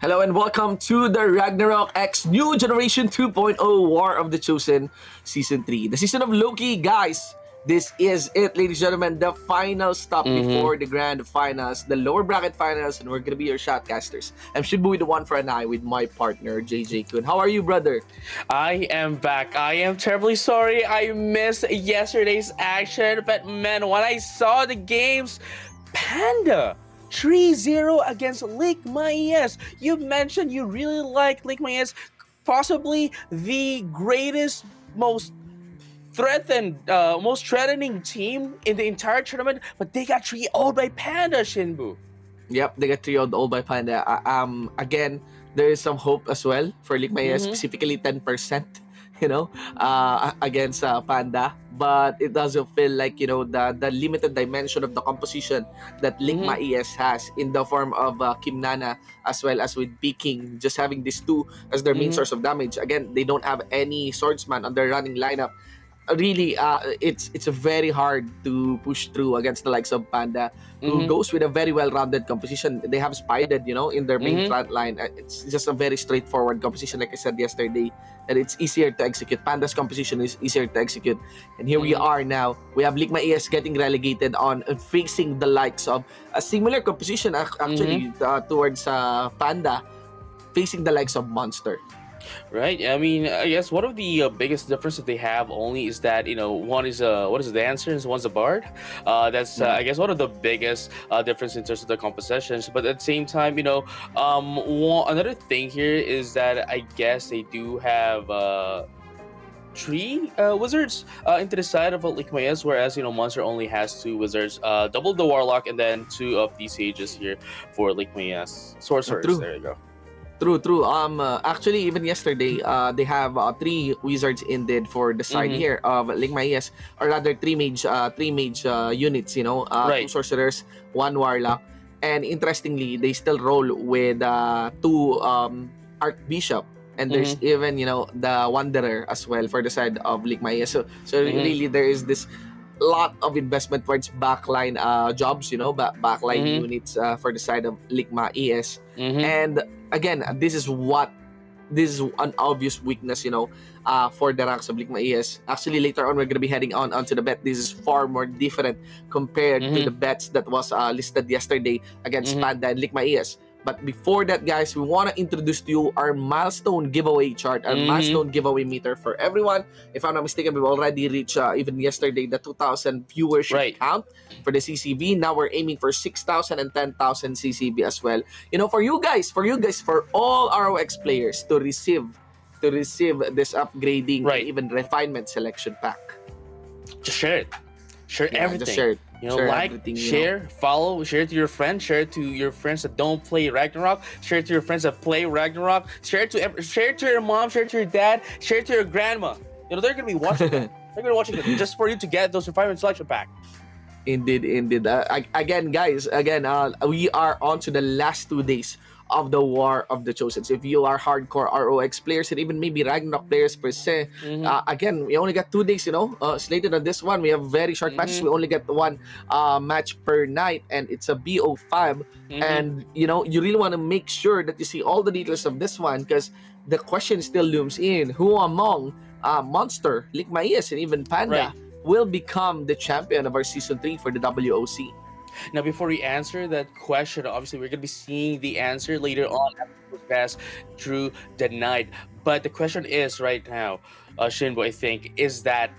Hello and welcome to the Ragnarok X New Generation 2.0 War of the Chosen Season 3. The season of Loki, guys. This is it, ladies and gentlemen. The final stop before the grand finals, the lower bracket finals, and we're going to be your shoutcasters. I'm Shibu with the one for an eye with my partner, JJ Kun. How are you, brother? I am back. I am terribly sorry I missed yesterday's action, but man, when I saw the games, Panda 3-0 against Lake Maes. You mentioned you really like Lake Maes, possibly the greatest, most threatening team in the entire tournament, but they got 3-0 by Panda, Shinbu. Yep, they got 3 all by Panda. Again, there is some hope as well for Lick Maya, specifically 10%, against Panda. But it doesn't feel like, the limited dimension of the composition that Lick Maes has in the form of Kim Nana as well as with Peking, just having these two as their main source of damage. Again, they don't have any swordsman on their running lineup. Really, it's a very hard to push through against the likes of Panda, who goes with a very well-rounded composition. They have Spider, in their main front line. It's just a very straightforward composition, like I said yesterday, that it's easier to execute. Panda's composition is easier to execute. And here we are now. We have Ligma ES getting relegated on facing the likes of a similar composition, actually, towards Panda, facing the likes of Monster. Right. I mean, I guess one of the biggest differences they have only is that one is a dancer and one's a bard. That's I guess one of the biggest difference in terms of the compositions. But at the same time, another thing here is that I guess they do have three wizards into the side of Lake Maes, whereas Monster only has two wizards, double the warlock, and then two of the sages here for Lake Maes. Sorcerers. True. There you go. True. Actually, even yesterday, they have three wizards ended for the side here of Ligma ES, or rather three mage units. Two sorcerers, one warlock, and interestingly, they still roll with two archbishop, and there's even the wanderer as well for the side of Ligma ES. So really, there is this lot of investment towards backline jobs, backline units for the side of Ligma ES. And again, this is an obvious weakness, for the ranks of Ligma ES. Actually, later on, we're going to be heading onto the bet. This is far more different compared to the bets that was listed yesterday against Panda and Ligma ES. But before that, guys, we want to introduce to you our milestone giveaway chart, our milestone giveaway meter for everyone. If I'm not mistaken, we've already reached, even yesterday, the 2,000 viewership count for the CCB. Now we're aiming for 6,000 and 10,000 CCB as well. For you guys, for all ROX players to receive this upgrading and even refinement selection pack. Just share it. Share everything. Just share it. Share, follow, share it to your friends, share it to your friends that don't play Ragnarok, share it to your friends that play Ragnarok, share it to your mom, share it to your dad, share it to your grandma. They're gonna be watching it. They're gonna be watching it just for you to get those refinement selection pack. Indeed. Again, guys, we are on to the last 2 days of the War of the Chosen. So if you are hardcore ROX players and even maybe Ragnarok players per se, again, we only got 2 days, slated on this one. We have very short matches. We only get one match per night, and it's a BO5. And, you really want to make sure that you see all the details of this one, because the question still looms in. Who among Monster, Ligma ES, and even Panda will become the champion of our Season 3 for the WOC? Now, before we answer that question, obviously we're going to be seeing the answer later on after we pass through the night. But the question is right now, Shinbo, I think, is that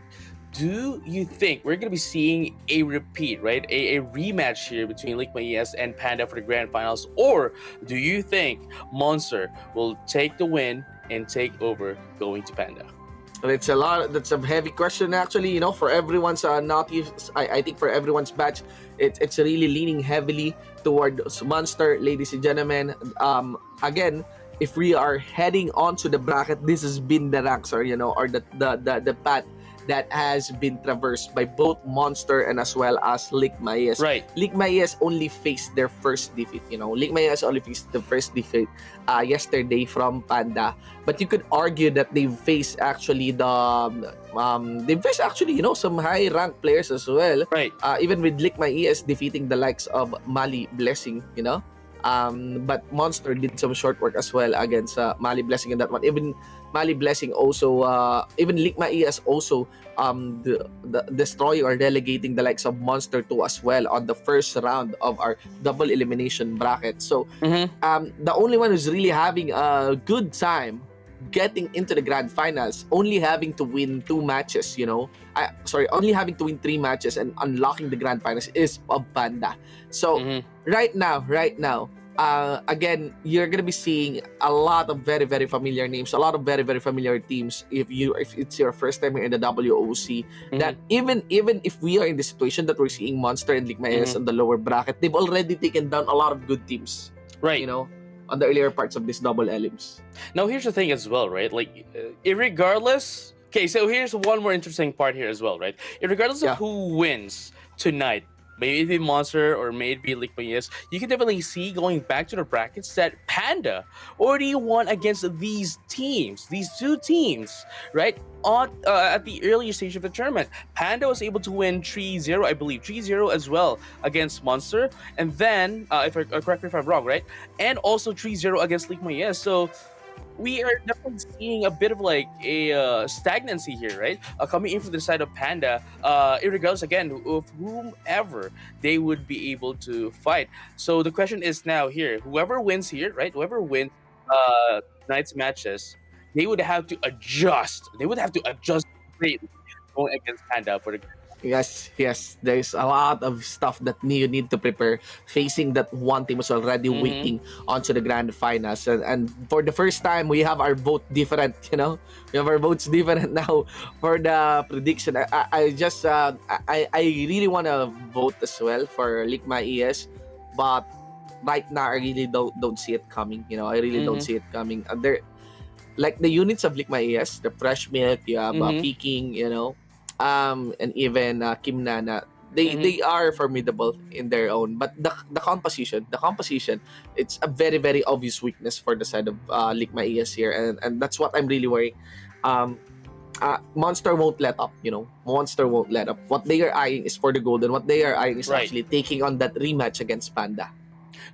do you think we're going to be seeing a repeat, right? A rematch here between Ligma ES and Panda for the grand finals? Or do you think Monster will take the win and take over going to Panda? That's a heavy question, actually, for everyone's I think for everyone's batch, it's really leaning heavily towards Monster, ladies and gentlemen. Again, if we are heading onto the bracket, this has been the ranks, or the path that has been traversed by both Monster and as well as Ligma ES. Ligma ES only faced their first defeat. Ligma ES only faced the first defeat yesterday from Panda. But you could argue that they've faced actually some high ranked players as well. Even with Ligma ES defeating the likes of Mali Blessing, But Monster did some short work as well against Mali Blessing in that one. Even Mali Blessing also, even Ligma ES also destroying or relegating the likes of Monster 2 as well on the first round of our double elimination bracket. So Mm-hmm. the only one who's really having a good time getting into the grand finals, only having to win 2 matches, only having to win 3 matches and unlocking the grand finals is Panda. So Mm-hmm. right now, again, you're gonna be seeing a lot of very, very familiar names, a lot of very, very familiar teams. If it's your first time in the WOC, that even if we are in the situation that we're seeing Monster and Ligmaes on the lower bracket, they've already taken down a lot of good teams. Right. On the earlier parts of this double elims. Now, here's the thing as well, right? Like, irregardless. Okay, so here's one more interesting part here as well, right? Irregardless of who wins tonight, maybe it be Monster or maybe Liquid, you can definitely see going back to the brackets that Panda already won against these two teams, right? At the earlier stage of the tournament, Panda was able to win 3-0, I believe, 3-0 as well against Monster, and then, correct me if I'm wrong, right? And also 3-0 against Liquid. So we are definitely seeing a bit of like a stagnancy here, right? Coming in from the side of Panda, regardless again of whomever they would be able to fight. So the question is now here: whoever wins here, right? Whoever wins tonight's matches, they would have to adjust. They would have to adjust greatly going against Panda for the. Yes. There's a lot of stuff that you need to prepare. Facing that one team is already waiting onto the grand finals, and for the first time, we have our vote different. We have our votes different now for the prediction. I really want to vote as well for Ligma ES, but right now I really don't see it coming. I really don't see it coming. There, like the units of Ligma ES, the fresh milk, you have Peking, and even Kim Nana, they are formidable in their own. But the composition, it's a very, very obvious weakness for the side of Ligma ES here, and that's what I'm really worried. Monster won't let up. Monster won't let up. What they are eyeing is for the gold, and what they are eyeing is actually taking on that rematch against Panda.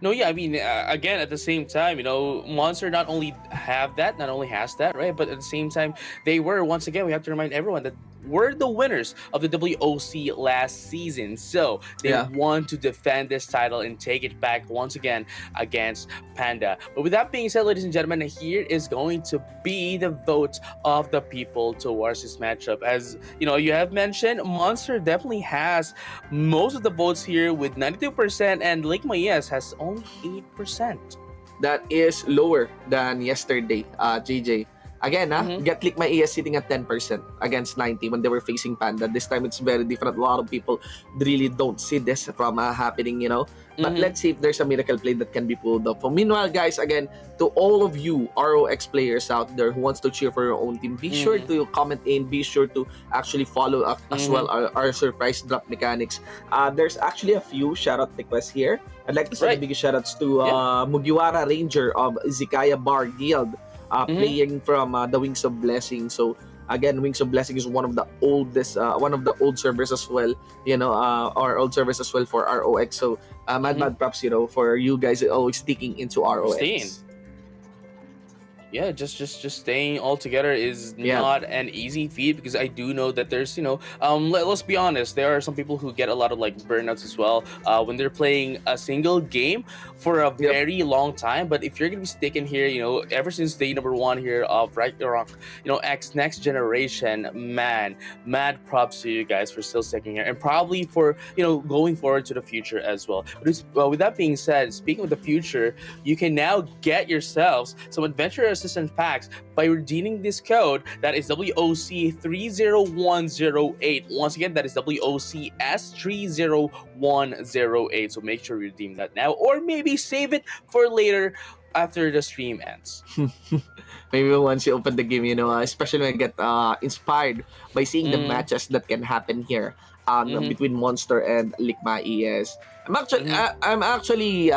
No, yeah, I mean, again, at the same time, Monster not only has that, right? But at the same time, they were, once again, we have to remind everyone that we're the winners of the WOC last season. So they want to defend this title and take it back once again against Panda. But with that being said, ladies and gentlemen, here is going to be the vote of the people towards this matchup. As you have mentioned, Monster definitely has most of the votes here with 92%, and Ligma Yes has only 8%. That is lower than yesterday, JJ. Again, get Ligma ES sitting at 10% against 90 when they were facing Panda. This time it's very different. A lot of people really don't see this from happening, But let's see if there's a miracle play that can be pulled off. Meanwhile, guys, again, to all of you ROX players out there who wants to cheer for your own team, be sure to comment in. Be sure to actually follow up as well our surprise drop mechanics. There's actually a few shout-out requests here. I'd like to send a big shout-outs to Mugiwara Ranger of Izakaya Bar Guild. Playing from the Wings of Blessing. So again, Wings of Blessing is one of the oldest, one of the old servers as well. Our old servers as well for ROX. So mad props, for you guys always sticking into ROX. Yeah, just staying all together is not an easy feat, because I do know that there's let's be honest, there are some people who get a lot of like burnouts as well when they're playing a single game for a very long time. But if you're gonna be sticking here, ever since day number 1 here of Ragnarok, next generation, man, mad props to you guys for still sticking here, and probably for going forward to the future as well. But with that being said, speaking of the future, you can now get yourselves some adventure assistant packs by redeeming this code that is WOC30108. Once again, that is WOCS30108. So make sure you redeem that now, or maybe save it for later after the stream ends. Maybe once you open the game, especially when I get inspired by seeing the matches that can happen here between Monster and Ligma ES. I'm actually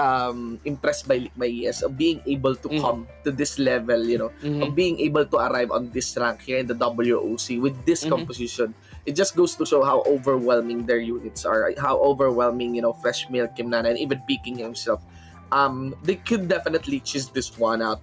impressed by Ligma ES of being able to come to this level, of being able to arrive on this rank here in the WOC with this composition. It just goes to show how overwhelming their units are, how overwhelming, Fresh Milk, Kim Nana, and even Peking himself they could definitely choose this one out.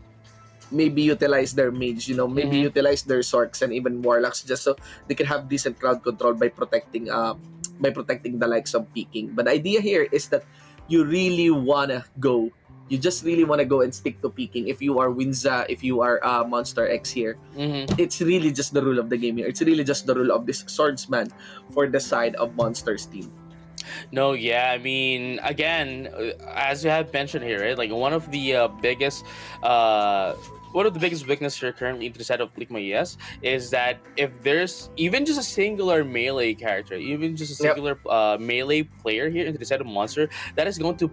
Maybe utilize their mage, maybe Mm-hmm. utilize their sorks and even warlocks just so they can have decent crowd control by protecting the likes of peaking. But the idea here is that you really wanna go. You just really wanna go and stick to peaking. If you are Winza, if you are Monster X here, Mm-hmm. it's really just the rule of the game here. It's really just the rule of this swordsman for the side of Monsters team. No, yeah, I mean, again, as you have mentioned here, right? Like uh, one of the biggest weaknesses here currently into the set of Ligma ES is that if there's even just a singular melee character, even just a Yep. singular melee player here into the set of monster, that is going to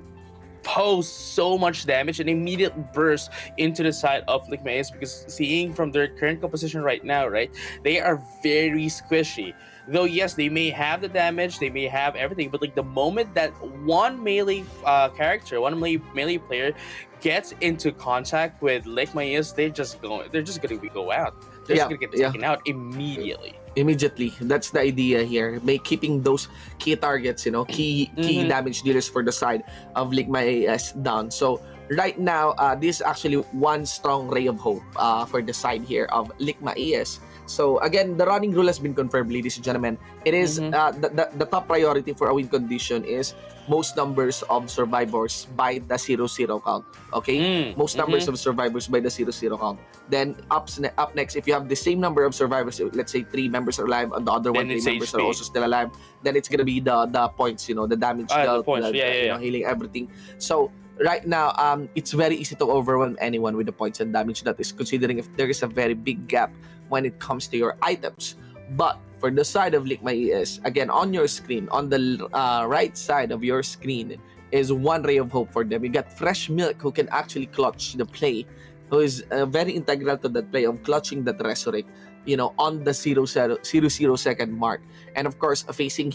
pose so much damage and immediate burst into the side of Ligma ES, because seeing from their current composition right now, right, they are very squishy. Though yes, they may have the damage, they may have everything, but like the moment that one melee character, one melee player gets into contact with Lake Mayas, they're just gonna go out. They're just Yeah, gonna get yeah. taken out immediately. Immediately. That's the idea here. By keeping those key targets, key Mm-hmm. damage dealers for the side of Ligma AS down. So right now, this is actually one strong ray of hope for the side here of Ligma AS. So again, the running rule has been confirmed, ladies and gentlemen. It is Mm-hmm. the top priority for a win condition is most numbers of survivors by the 0-0 count. Okay, most numbers Mm-hmm. of survivors by the 0-0 count. Then up next, if you have the same number of survivors, let's say 3 members are alive and the other Then three it's members are also HP. still alive, then it's gonna be the points, the damage The dealt, points. Yeah, yeah, yeah. healing everything. So right now, it's very easy to overwhelm anyone with the points and damage that is, considering if there is a very big gap when it comes to your items. But for the side of Lick My ES, again, on your screen, on the right side of your screen, is one ray of hope for them. You got Fresh Milk, who can actually clutch the play, who is very integral to that play of clutching that Resurrect, on the 0-0 second mark. And of course, facing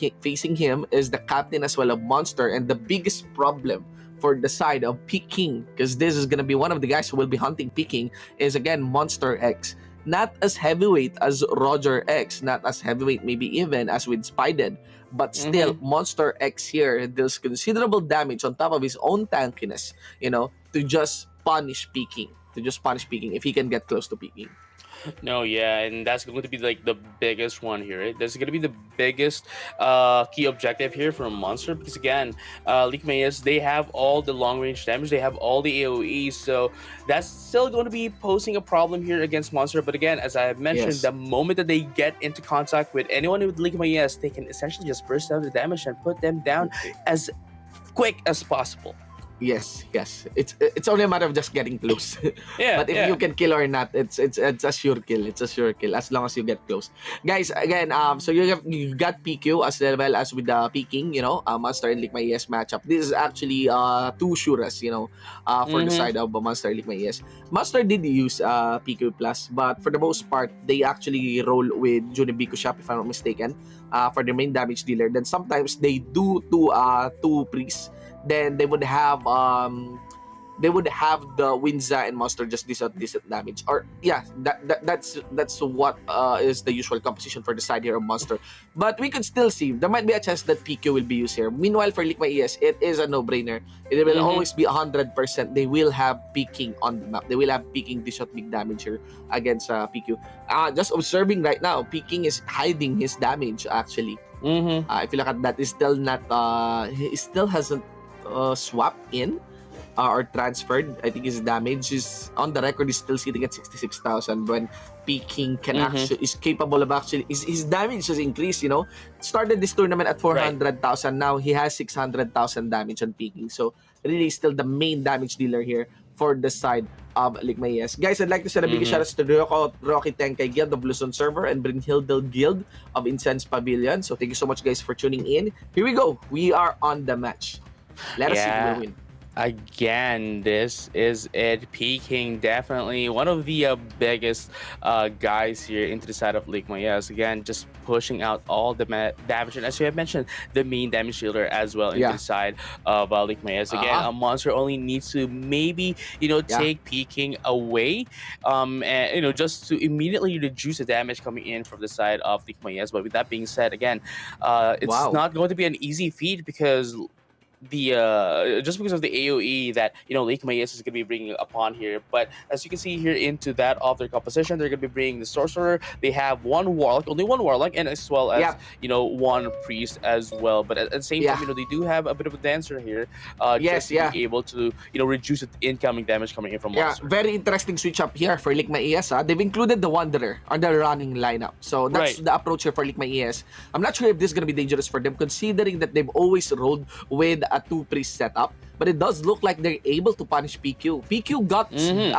him is the captain as well of Monster, and the biggest problem for the side of Peking, because this is going to be one of the guys who will be hunting Peking, is again Monster X. Not as heavyweight as Roger X, not as heavyweight maybe even as with Spiden, but still, Mm-hmm. Monster X here deals considerable damage on top of his own tankiness, to just punish Peking. To just punish Peking if he can get close to Peking. No, yeah, and that's going to be like the biggest one here. Right? That's going to be the biggest key objective here for a monster, because again, Leak Mayas, they have all the long range damage, they have all the AoE, so that's still going to be posing a problem here against monster. But again, as I have mentioned, Yes. the moment that they get into contact with anyone with Leak Mayas, they can essentially just burst out the damage and put them down as quick as possible. Yes, yes. It's only a matter of just getting close. Yeah, But if you yeah. can kill or not, it's a sure kill. It's a sure kill as long as you get close. Guys, again, so you got PQ as well as with the Peking, Monster and League My ES matchup. This is actually two Shuras, for the Mm-hmm. side of Monster and League My ES. Monster did use PQ plus, but for the most part, they actually roll with Junibiku Shop if I'm not mistaken, for their main damage dealer. Then sometimes they do two priests, then they would have the Winza and Monster just decent damage. Or yeah, that's what is the usual composition for the side here of Monster. But we could still see there might be a chance that PQ will be used here. Meanwhile, for Lick My ES, it is a no-brainer. It will Mm-hmm. always be 100%. They will have peaking on the map. They will have peaking this shot big damage here against PQ. Just observing right now, peaking is hiding his damage actually. Mm-hmm. If you look at that, is still not. He still hasn't swapped in or transferred. I think his damage is on the record is still sitting at 66,000 when Peking can Mm-hmm. actually is capable of actually his damage has increased. Started this tournament at Right. 400,000. Now he has 600,000 damage on Peking. So really still the main damage dealer here for the side of Ligma ES. Guys, I'd like to send a big shout Mm-hmm. out to the Rocky Tenkay Guild of Luzon server and Brynhildel Guild of Incense Pavilion. So thank you so much guys for tuning in. Here we go. We are on the match. Let us see who will Yeah. win. Again, this is it. Peking, definitely one of the biggest guys here into the side of League Mayas. Again, just pushing out all the damage. And as you have mentioned, the main damage dealer as well into Yeah. the side of League Mayas. Again, Uh-huh. a monster only needs to maybe, Yeah. take Peking away, and, just to immediately reduce the damage coming in from the side of League Mayas. But with that being said, again, it's Wow. not going to be an easy feat, because the just because of the AOE that Lake Mayes is going to be bringing upon here. But as you can see here into that of their composition, they're going to be bringing the sorcerer. They have one warlock, only one warlock, and as well as Yeah, one priest as well. But at the same time, yeah, they do have a bit of a dancer here, just yes, to be yeah. able to reduce the incoming damage coming in from Yeah, monster. very interesting switch up here for Ligma ES. They've included the Wanderer on the running lineup. So that's Right. the approach here for Ligma ES. I'm not sure if this is going to be dangerous for them considering that they've always rolled with a 2-priest setup. But it does look like they're able to punish PQ. PQ got Mm-hmm.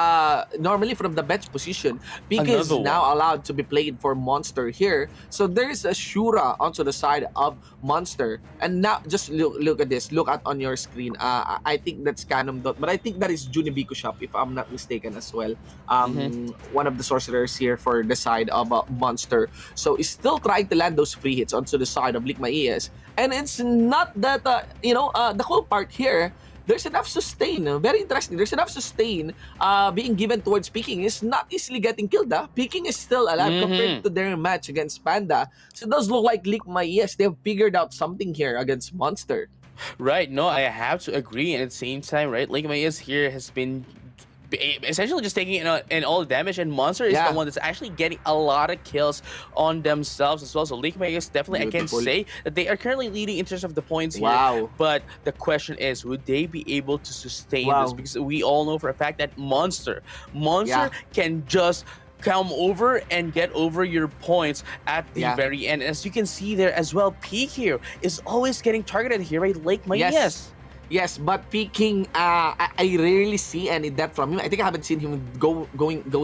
normally from the bench position. PQ is Another one. now allowed to be played for Monster here. So there's a Shura onto the side of Monster. And now just look at this. Look at on your screen. I think that's Canom Dot, but I think that is Junibiku Shop if I'm not mistaken as well. Mm-hmm. One of the sorcerers here for the side of Monster. So he's still trying to land those free hits onto the side of Ligma ES. And it's not that the cool part here. There's enough sustain. Very interesting. There's enough sustain being given towards Peking. Is not easily getting killed. Peking is still alive compared to their match against Panda. So it does look like Ligma, yes, they've figured out something here against Monster. Right. No, I have to agree. And at the same time, right, Lake Mayes here has been essentially just taking in all the damage, and Monster is Yeah. the one that's actually getting a lot of kills on themselves as well. So Lake Mayes definitely, Beautiful. I can say that they are currently leading in terms of the points here. Wow. But the question is, would they be able to sustain Wow. this? Because we all know for a fact that Monster Yeah. can just come over and get over your points at the Yeah. very end. As you can see there as well, Peak here is always getting targeted here, right? Lake Mayes. Yes. Yes, but Peking, I rarely see any depth from him. I think I haven't seen him go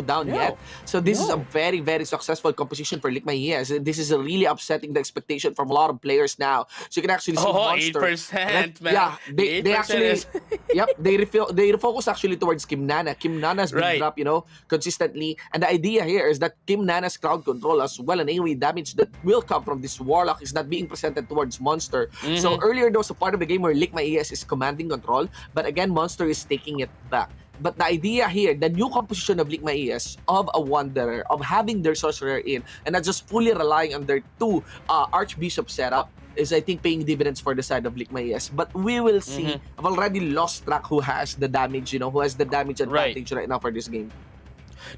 down No. yet. So this is a No. very, very successful composition for Ligma. Yes, this is really upsetting the expectation from a lot of players now. So you can actually see Oh, Monster. 8%, man. Yeah, they 8% actually is- yep, they refocus actually towards Kim Nana. Kim Nana's been Right. dropped, consistently. And the idea here is that Kim Nana's crowd control as well and AoE damage that will come from this Warlock is not being presented towards Monster. So Mhm. earlier there was a part of the game where Ligma ES is commanding control, but again Monster is taking it back. But the idea here, the new composition of Ligma ES, of a Wanderer, of having their Sorcerer in, and not just fully relying on their two Archbishop setup, is I think paying dividends for the side of Ligma ES. But we will see. I've already lost track who has the damage, who has the damage advantage right now for this game.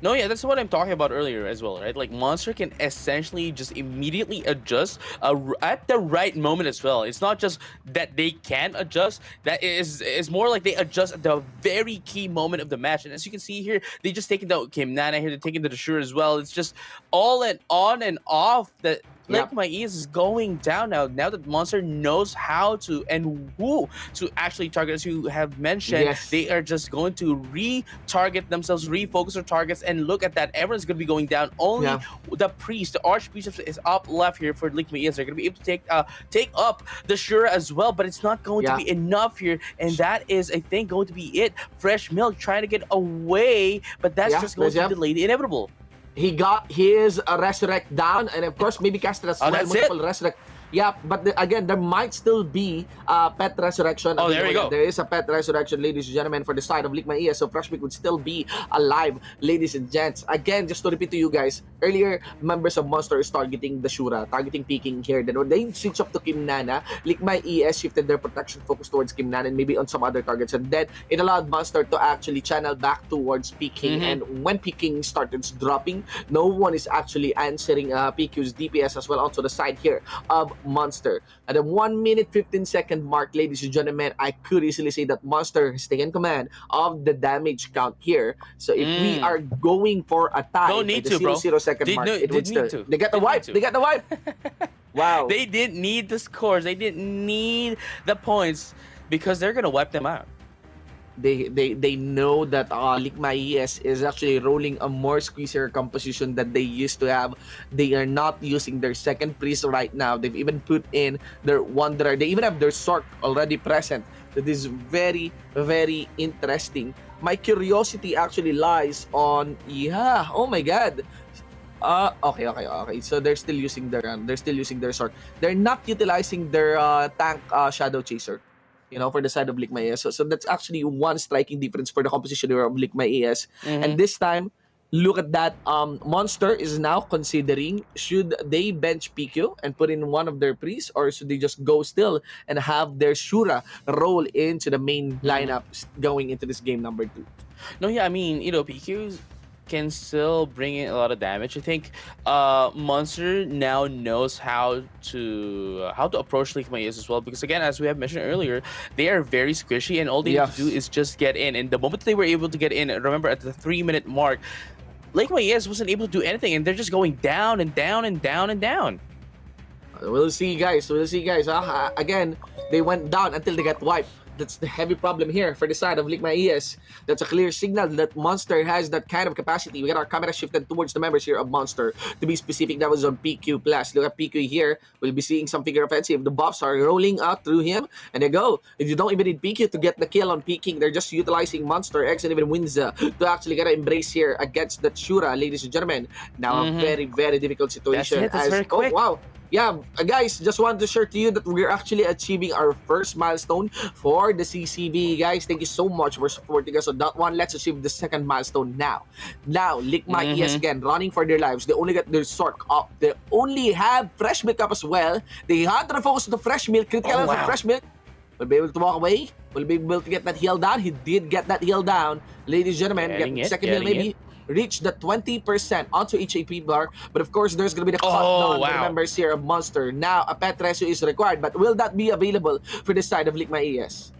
No, yeah, that's what I'm talking about earlier as well, right? Like Monster can essentially just immediately adjust at the right moment as well. It's not just that they can adjust; that is more like they adjust at the very key moment of the match. And as you can see here, they just taking the Kim Nana here, they're taking the Shure as well. It's just all and on and off that. Like Yep. my ears is going down now. Now that Monster knows how to and who to actually target, as you have mentioned, Yes. they are just going to re-target themselves, refocus their targets, and look at that. Everyone's going to be going down. Only Yeah. the priest, the archbishop, is up left here for Lick Ears. They're going to be able to take up the Shura as well, but it's not going to Yeah. be enough here, and that is, I think, going to be it. Fresh Milk trying to get away, but that's Yeah, just going to yeah. delay the inevitable. He got his resurrect down, and of course maybe casted as Oh, well that's multiple resurrect. Yeah, but again, there might still be pet resurrection. Oh, there we go. There is a pet resurrection, ladies and gentlemen, for the side of Ligma ES. So Freshpick would still be alive, ladies and gents. Again, just to repeat to you guys, earlier members of Monster is targeting the Shura, targeting Peking here. Then when they switch up to Kim Nana, Ligma ES shifted their protection focus towards Kim Nana and maybe on some other targets. And then it allowed Monster to actually channel back towards Peking. And when Peking started dropping, no one is actually answering PQ's DPS as well onto the side here of Monster. At the 1 minute 15-second mark, ladies and gentlemen, I could easily say that Monster has taken command of the damage count here. So if we are going for a tie Don't by need the to, bro. 0-0 second mark, it would still. They got the wipe. They got the wipe. Wow. They didn't need the scores. They didn't need the points because they're gonna wipe them out. They know that Ligma ES is actually rolling a more squeezier composition that they used to have. They are not using their second priest right now. They've even put in their Wanderer. They even have their Sork already present. That is very, very interesting. My curiosity actually lies on, oh my god. Okay. So they're still using their Sork. They're not utilizing their tank Shadow Chaser. For the side of Ligma ES. So that's actually one striking difference for the composition of Ligma ES. And this time, Look at that. Monster is now considering should they bench PQ and put in one of their priests, or should they just go still and have their Shura roll into the main Mhm. lineup going into this game number 2. No, yeah, I mean, PQs can still bring in a lot of damage. I think Monster now knows how to approach League Maze as well, because again, as we have mentioned earlier, they are very squishy and all they need to do Yes. is just get in. And the moment they were able to get in, remember at the 3-minute mark, Lake Maez wasn't able to do anything, and they're just going down and down and down and down. We'll see, guys. We'll see, guys. Again, they went down until they got wiped. That's the heavy problem here for the side of Ligma ES. That's a clear signal that Monster has that kind of capacity. We got our camera shifted towards the members here of Monster. To be specific, that was on PQ Plus. Look at PQ here. We'll be seeing some figure offensive. The buffs are rolling out through him. And they go. If you don't even need PQ to get the kill on peeking, they're just utilizing Monster X and even Winza to actually get an embrace here against that Shura, ladies and gentlemen. Now a very, very difficult situation. That's very quick. Oh, wow. Yeah, guys, just wanted to share to you that we're actually achieving our first milestone for the CCV. Guys, thank you so much for supporting us on that one. Let's achieve the second milestone now. Now, Ligma ES again, running for their lives. They only got their sword up. They only have fresh milk up as well. They had to focus on the fresh milk. Critical for fresh milk. Will be able to walk away. Will be able to get that heal down. He did get that heal down. Ladies and gentlemen, get second heal maybe. Reach the 20% onto each AP bar, but of course there's gonna be the countdown for the members here of Monster. Now a pet rescue is required, but will that be available for this side of Ligma ES?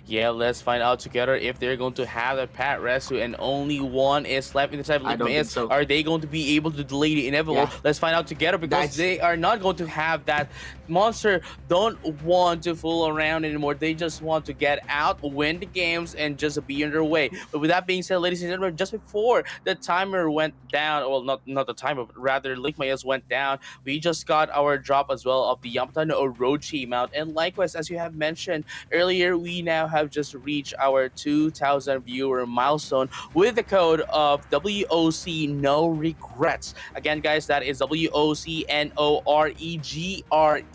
Yeah, let's find out together if they're going to have a pat rescue and only one is left in the side of Ligma ES. So. Are they going to be able to delay the inevitable? Yeah. Let's find out together, because they are not going to have that. Monster don't want to fool around anymore. They just want to get out, win the games, and just be on their way. But with that being said, ladies and gentlemen, just before the timer went down, well, not the timer, but rather Ligma ES went down, we just got our drop as well of the Yamata no Orochi mount. And likewise, as you have mentioned earlier, we now have just reached our 2,000 viewer milestone with the code of WOC No Regrets. Again, guys, that is WOCNOREGRETS.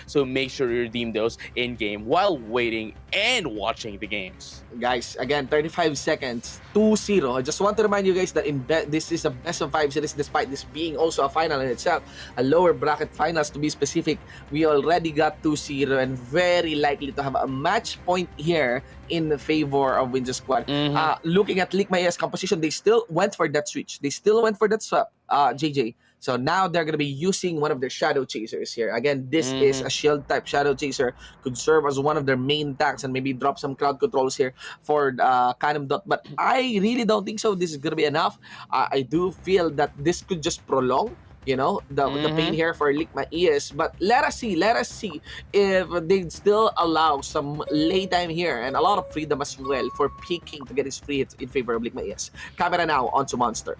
So make sure you redeem those in game while waiting and watching the games. Guys, again, 35 seconds, 2-0. I just want to remind you guys that this is a best of 5 series, despite this being also a final in itself, a lower bracket finals to be specific. We already got 2-0 and very likely to have a match point here in favor of Windsor Squad. Looking at Ligma ES composition, they still went for that switch. They still went for that swap, JJ. So now they're going to be using one of their Shadow Chasers here. Again, this is a shield type Shadow Chaser. Could serve as one of their main tanks and maybe drop some crowd controls here for Canem Dot. But I really don't think so. This is going to be enough. I do feel that this could just prolong, you know, the pain here for Ligma ES. But let us see if they still allow some lay time here and a lot of freedom as well for peeking to get his free hits in favor of Ligma ES. Camera now onto Monster.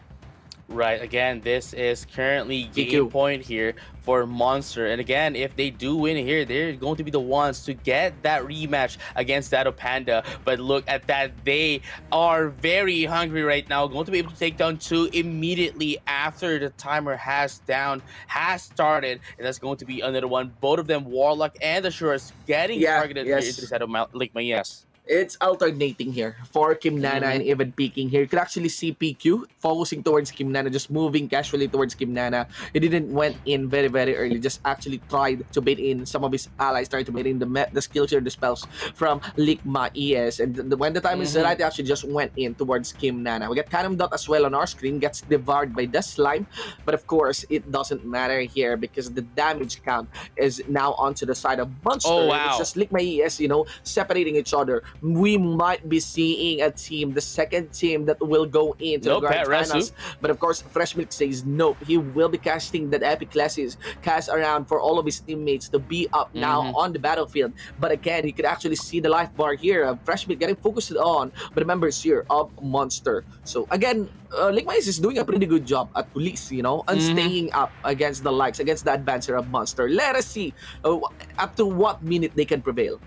Right, again, this is currently game point here for Monster. And again, if they do win here, they're going to be the ones to get that rematch against that of Panda. But look at that, they are very hungry right now, going to be able to take down 2 immediately after the timer has started. And that's going to be another one. Both of them, Warlock and Assurance, getting targeted here into the side of Ligma ES. It's alternating here for Kim Nana and even peeking here. You could actually see PQ focusing towards Kim Nana, just moving casually towards Kim Nana. He didn't went in very, very early, just actually tried to bait in some of his allies, tried to bait in the skills or the spells from Ligma ES. And when the time is right, he actually just went in towards Kim Nana. We got Canem Dot as well on our screen, gets devoured by the slime. But of course, it doesn't matter here because the damage count is now onto the side of Monster. Oh, wow. It's just Ligma ES, you know, separating each other. We might be seeing a team, the second team that will go into the grand finals. But of course, Fresh Milk says no. He will be casting that epic classes, cast around for all of his teammates to be up now on the battlefield. But again, he could actually see the life bar here. Fresh Milk getting focused on the members here of Monster. So again, Ligma is doing a pretty good job at police, you know, and staying up against the likes, against the advancer of Monster. Let us see up to what minute they can prevail.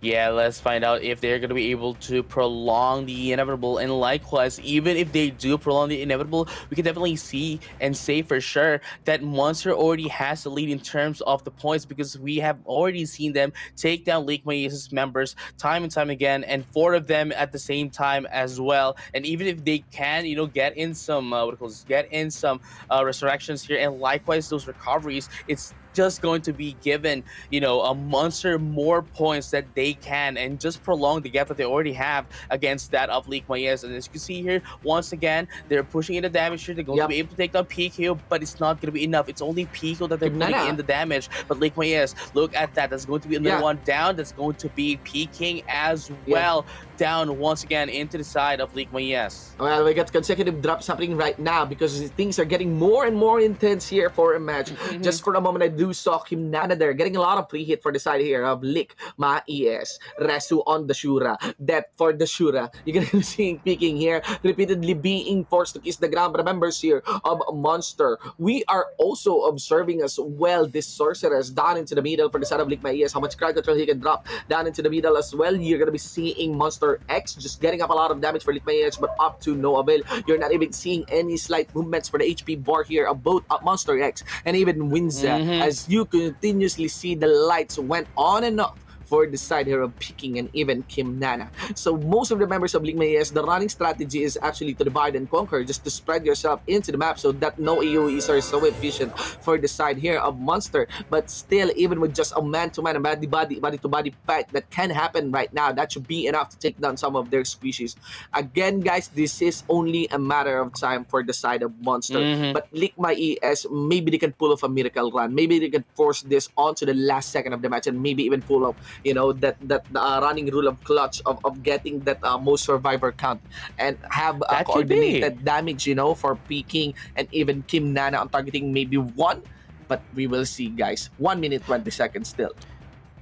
Yeah, let's find out if they're going to be able to prolong the inevitable. And likewise, even if they do prolong the inevitable, we can definitely see and say for sure that Monster already has the lead in terms of the points, because we have already seen them take down League Maye's members time and time again, and four of them at the same time as well. And even if they can, get in some what it calls get in some resurrections here, and likewise those recoveries, it's just going to be given a Monster more points that they can, and just prolong the gap that they already have against that of League Mayes. And as you can see here, once again, they're pushing in the damage here. They're going to be able to take down PKO, but it's not going to be enough. It's only Pico that they're putting in the damage. But League Mayes, look at that. That's going to be another one down. That's going to be peaking as well. Down once again into the side of League Mayes. Well, we got consecutive drops happening right now because things are getting more and more intense here for a match. Just for a moment, I do saw Kim Nana there getting a lot of free hit for the side here of Lick, Maes, Resu on the Shura, Death for the Shura. You're gonna see peeking here, repeatedly being forced to kiss the ground. But members here of Monster, we are also observing as well this Sorceress down into the middle for the side of Lick Maes. How much crowd control he can drop down into the middle as well. You're gonna be seeing Monster X just getting up a lot of damage for Lick Maes, but up to no avail. You're not even seeing any slight movements for the HP bar here of both Monster X and even Winza, as you continuously see the lights went on and off for the side here of Peking and even Kim Nana. So most of the members of League Mayes, the running strategy is actually to divide and conquer, just to spread yourself into the map so that no AoEs are so efficient for the side here of Monster. But still, even with just a man-to-man, a body-to-body fight that can happen right now, that should be enough to take down some of their species. Again, guys, this is only a matter of time for the side of Monster. But League Mayes, maybe they can pull off a miracle run. Maybe they can force this onto the last second of the match and maybe even pull off that running rule of clutch of getting that most survivor count and have coordinated damage for Peking and even Kim Nana on targeting maybe one, but we will see, guys. 1 minute 20 seconds still.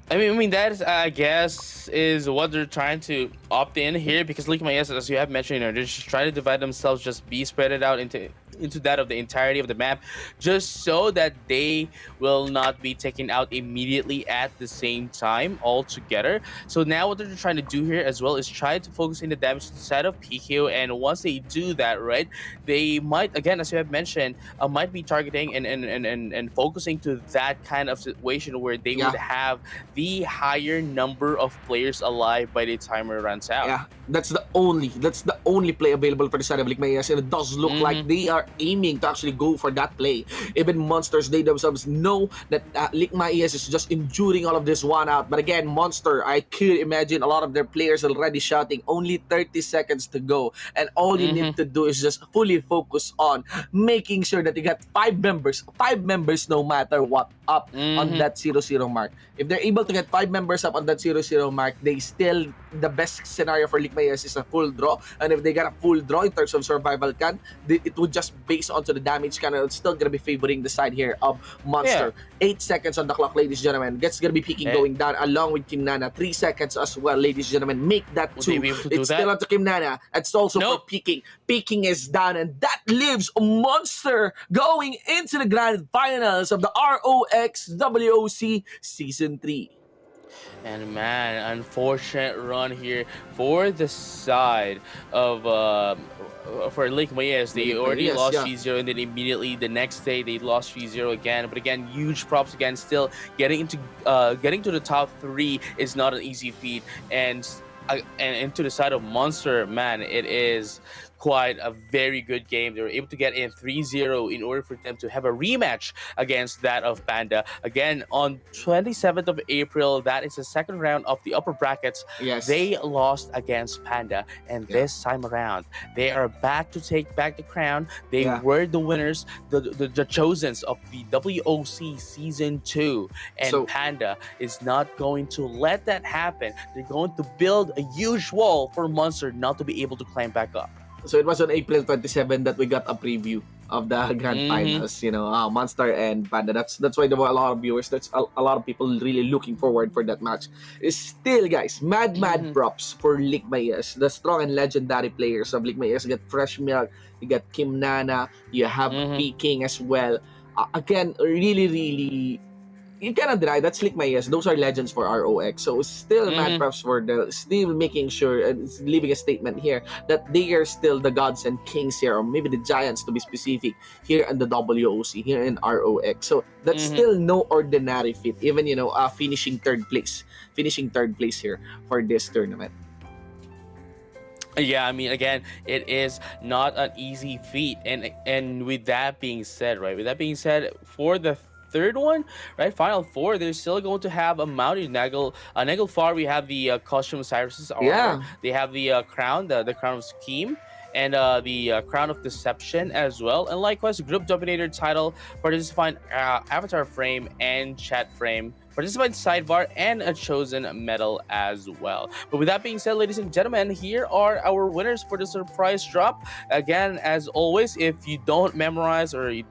I mean that is, I guess, is what they're trying to opt in here, because League Mayes, as you have mentioned, they're just trying to divide themselves, just be spread it out into that of the entirety of the map, just so that they will not be taken out immediately at the same time all together. So now what they're trying to do here as well is try to focus in the damage to the side of PKO, and once they do that, right, they might, again, as you have mentioned, might be targeting and focusing to that kind of situation where they would have the higher number of players alive by the timer runs out. Yeah, that's the only play available for the side of League Mayes, and it does look like they are aiming to actually go for that play. Even Monsters, they themselves know that League Mayes is just enduring all of this one out. But again, Monster, I could imagine a lot of their players already shouting, only 30 seconds to go, and all you need to do is just fully focus on making sure that you got five members no matter what up on that 0-0 mark. If they're able to get 5 members up on that 0-0 mark, they still, the best scenario for League Mayes is a full draw. And if they got a full draw in terms of survival can, it would just base onto the damage can, and it's still gonna be favoring the side here of Monster. 8 seconds on the clock, ladies and gentlemen. That's gonna be peaking going down along with Kim Nana. 3 seconds as well, ladies and gentlemen. Make that 2. It's still onto Kim Nana. It's also for peaking. Peaking is down, and that leaves Monster going into the grand finals of the ROX WOC Season 3. And man, unfortunate run here for the side of for Lake Mayes. They already lost 3-0, and then immediately the next day they lost 3-0 again. But again, huge props again. Still getting to the top 3 is not an easy feat, and into the side of Monster, man, it is quite a very good game. They were able to get in 3-0 in order for them to have a rematch against that of Panda. Again, on 27th of April, that is the second round of the upper brackets. They lost against Panda, and this time around, they are back to take back the crown. They were the winners, the chosens of the WOC Season 2, and so, Panda is not going to let that happen. They're going to build a huge wall for Monster not to be able to climb back up. So it was on April 27 that we got a preview of the grand finals, Monster and Panda. That's why there were a lot of viewers. That's a lot of people really looking forward for that match. Still, guys, mad props for League Mayes. The strong and legendary players of League Mayes. You got Fresh Milk, you got Kim Nana, you have Peking as well. Again, really you cannot deny that's Lick My Yes. Those are legends for ROX. So still mad props for the still making sure and leaving a statement here that they are still the gods and kings here, or maybe the giants to be specific here in the WOC here in ROX. So that's still no ordinary feat. Even finishing third place here for this tournament. Yeah, I mean, again, it is not an easy feat, and with that being said, right? With that being said, for the third one, right, final four, they're still going to have a mounted Naglfar. We have the costume Cyrus's armor. Yeah. They have the crown, the crown of scheme. And the crown of deception as well, and likewise group dominator title, participant avatar frame and chat frame, participant sidebar, and a chosen medal as well. But with that being said, ladies and gentlemen, here are our winners for the surprise drop. Again, as always, if you don't memorize or you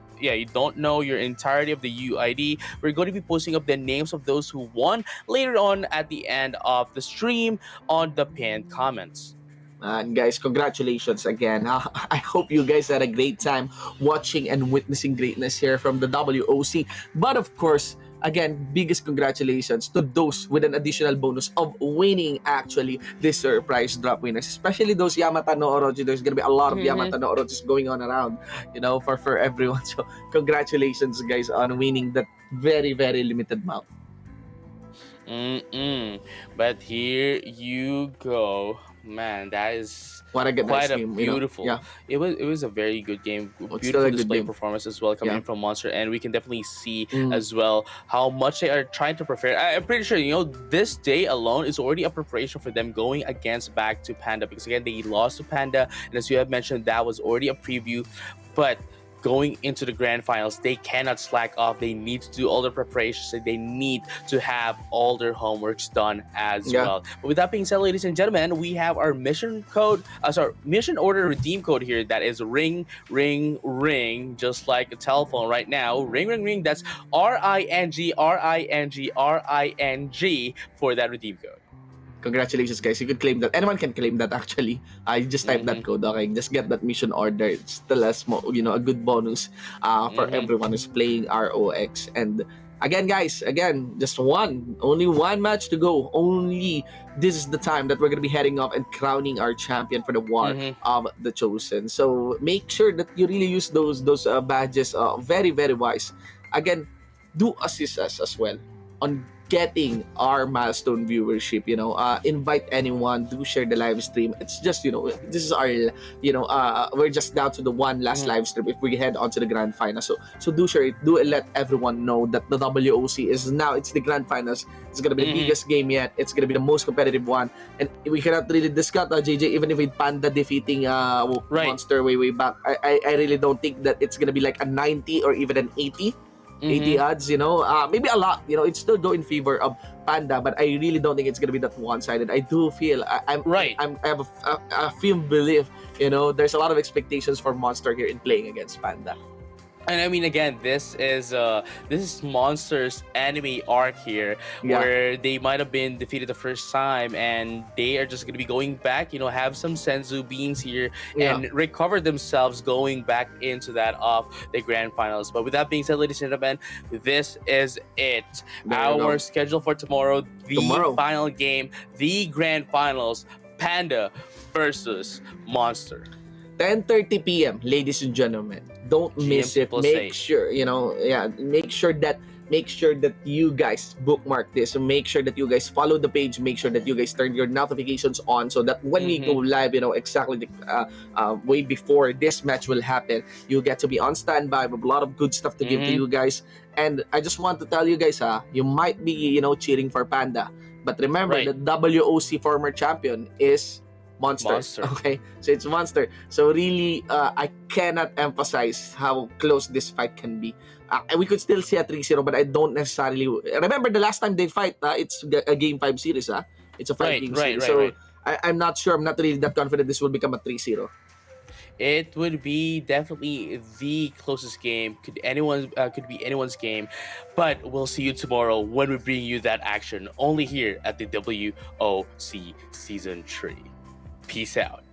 don't know your entirety of the UID, we're going to be posting up the names of those who won later on at the end of the stream on the pinned comments. And guys, congratulations again. I hope you guys had a great time watching and witnessing greatness here from the WOC. But of course, again, biggest congratulations to those with an additional bonus of winning actually this surprise drop winners. Especially those Yamata no Orochi. There's gonna be a lot of Yamata no Orochis going on around, for everyone. So congratulations guys on winning that very, very limited mount. But here you go. Man, that is quite a game, beautiful. Yeah, it was a very good game. Beautiful display performance as well coming from Monster, and we can definitely see as well how much they are trying to prepare. I'm pretty sure this day alone is already a preparation for them going back to Panda, because again they lost to Panda, and as you have mentioned, that was already a preview, but going into the grand finals, they cannot slack off. They need to do all the preparations. They need to have all their homeworks done as well. But with that being said, ladies and gentlemen, we have our mission order redeem code here. That is ring, ring, ring, just like a telephone right now. Ring, ring, ring. That's RING, RING, RING for that redeem code. Congratulations, guys. You could claim that. Anyone can claim that, actually. I just type that code, okay? Just get that mission order. It's still a good bonus for everyone who's playing ROX. And again, guys, just only one match to go. Only this is the time that we're going to be heading up and crowning our champion for the War of the Chosen. So make sure that you really use those badges very, very wise. Again, do assist us as well on getting our milestone viewership. Invite anyone, do share the live stream. It's just this is our we're just down to the one last live stream if we head on to the grand final. So do share it, do let everyone know that the WOC is now, it's the grand finals. It's gonna be the biggest game yet. It's gonna be the most competitive one, and we cannot really discuss JJ, even if with Panda defeating Monster way back. I really don't think that it's gonna be like a 90 or even an 80 odds, maybe a lot, it's still go in favor of Panda, but I really don't think it's gonna be that one-sided. I do feel I have a firm belief, there's a lot of expectations for Monster here in playing against Panda. And I mean, again, this is Monster's anime arc here, where they might have been defeated the first time, and they are just going to be going back, have some senzu beans here, and recover themselves going back into that of the grand finals. But with that being said, ladies and gentlemen, this is it. Our schedule for tomorrow, final game, the grand finals, Panda versus Monster. 10:30 p.m. ladies and gentlemen, don't miss it. Make sure that you guys bookmark this, and make sure that you guys follow the page, make sure that you guys turn your notifications on, so that when we go live, exactly way before this match will happen, you get to be on standby with a lot of good stuff to give to you guys. And I just want to tell you guys, you might be cheering for Panda, but remember the WOC former champion is Monster. Okay, so it's Monster. So really, I cannot emphasize how close this fight can be. We could still see a 3-0, but I don't necessarily remember the last time they fight. It's a game 5 series. It's a 5-game series. So I'm not sure. I'm not really that confident this will become a 3-0. It would be definitely the closest game. Could be anyone's game, but we'll see you tomorrow when we bring you that action only here at the WOC Season 3. Peace out.